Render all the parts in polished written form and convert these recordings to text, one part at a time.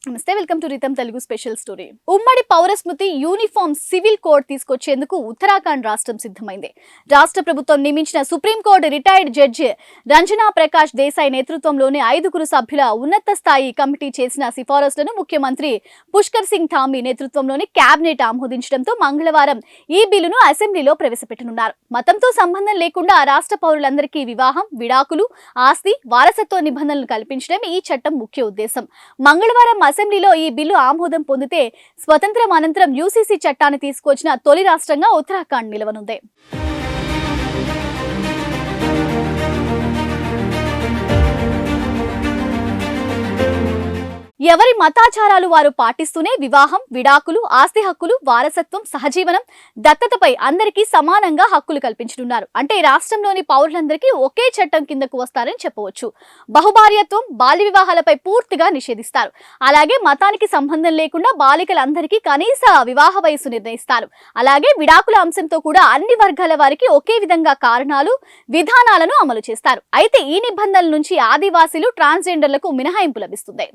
నమస్తే, welcome to rhythm Telugu special story. ఉమ్మడి పౌరస్మృతి uniform civil code తీసుకొచ్చేందుకు ఉత్తరాఖండ్ రాష్ట్రం సిద్ధమైంది. రాష్ట్ర ప్రభుత్వం నియమించిన supreme court retired judge Ranjana Prakash Desai నేతృత్వంలోని 5 సభ్యుల ఉన్నత స్థాయి కమిటీ చేసిన సిఫారసులను ముఖ్యమంత్రి పుష్కర్ సింగ్ ధామీ నేతృత్వంలోని కేబినెట్ ఆమోదించడంతో మంగళవారం ఈ బిల్లును అసెంబ్లీలో ప్రవేశపెట్టనున్నారు. మతంతో సంబంధం లేకుండా రాష్ట్ర పౌరులందరికీ వివాహం, విడాకులు, ఆస్తి, వారసత్వ నిబంధనలు కల్పించడం ఈ చట్టం ముఖ్య ఉద్దేశం. మంగళవారం అసెంబ్లీలో ఈ బిల్లు ఆమోదం పొందితే స్వతంత్రం అనంతరం యూసీసీ చట్టాన్ని తీసుకొచ్చిన తొలి రాష్ట్రంగా ఉత్తరాఖండ్ నిలవనుంది. ఎవరి మతాచారాలు వారు పాటిస్తూనే వివాహం, విడాకులు, ఆస్తి హక్కులు, వారసత్వం, సహజీవనం, దత్తతపై అందరికీ సమానంగా హక్కులు కల్పించనున్నారు. అంటే రాష్ట్రంలోని పౌరులందరికీ ఒకే చట్టం కిందకు వస్తారని చెప్పవచ్చు. బహుభార్యత్వం, బాల్య వివాహాలపై పూర్తిగా నిషేధిస్తారు. అలాగే మతానికి సంబంధం లేకుండా బాలికలందరికీ కనీస వివాహ వయసు నిర్ణయిస్తారు. అలాగే విడాకుల అంశంతో కూడా అన్ని వర్గాల వారికి ఒకే విధంగా కారణాలు, విధానాలను అమలు చేస్తారు. అయితే ఈ నిబంధనల నుంచి ఆదివాసీలు, ట్రాన్స్జెండర్లకు మినహాయింపు లభిస్తుంది.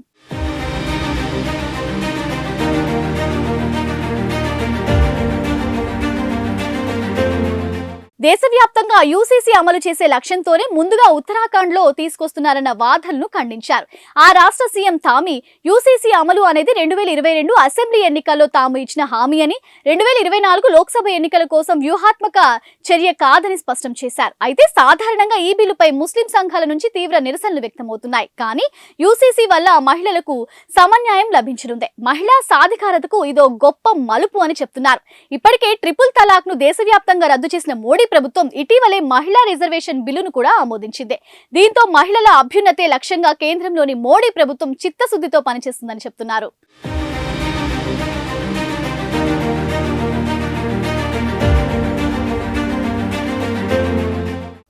దేశవ్యాప్తంగా యూసీసీ అమలు చేసే లక్ష్యంతోనే ముందుగా ఉత్తరాఖండ్ లో తీసుకొస్తున్నారన్న వాదనలను ఖండించారు. ఆ రాష్ట్ర సీఎం ధామీ యూసీసీ అమలు అనేది 2022 అసెంబ్లీ ఎన్నికల్లో తాము ఇచ్చిన హామీ అని, 2024 లోక్సభ ఎన్నికల కోసం వ్యూహాత్మక చర్య కాదని స్పష్టం చేశారు. అయితే సాధారణంగా ఈ బిల్లుపై ముస్లిం సంఘాల నుంచి తీవ్ర నిరసనలు వ్యక్తమవుతున్నాయి. కానీ యూసీసీ వల్ల మహిళలకు సమన్యాయం లభించనుంది. మహిళా సాధికారతకు ఇదో గొప్ప మలుపు అని చెప్తున్నారు. ఇప్పటికే ట్రిపుల్ తలాక్ ను దేశవ్యాప్తంగా రద్దు చేసిన మోడీ ప్రభుత్వం ఇటీవలే మహిళా రిజర్వేషన్ బిల్లును కూడా ఆమోదించింది. దీంతో మహిళల అభ్యున్నతే లక్ష్యంగా కేంద్రంలోని మోడీ ప్రభుత్వం చిత్తశుద్ధితో పనిచేస్తుందని చెప్తున్నారు.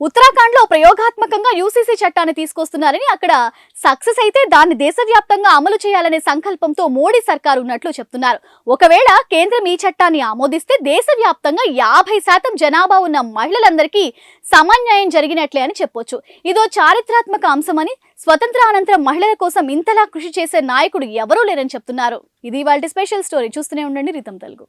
ఉత్తరాఖండ్ లో ప్రయోగాత్మకంగా యూసీసీ చట్టాన్ని తీసుకొస్తున్నారని, అక్కడ సక్సెస్ అయితే దాన్ని దేశవ్యాప్తంగా అమలు చేయాలనే సంకల్పంతో మోడీ సర్కార్ ఉన్నట్లు చెప్తున్నారు. ఒకవేళ కేంద్రం ఈ చట్టాన్ని ఆమోదిస్తే దేశవ్యాప్తంగా 50% జనాభా ఉన్న మహిళలందరికీ సమన్యాయం జరిగినట్లే అని చెప్పొచ్చు. ఇదో చారిత్రాత్మక అంశమని, స్వతంత్ర అనంతరం మహిళల కోసం ఇంతలా కృషి చేసే నాయకుడు ఎవరూ లేరని చెప్తున్నారు. ఇది ఇవాల్టి స్పెషల్ స్టోరీ. చూస్తూనే ఉండండి రితం తెలుగు.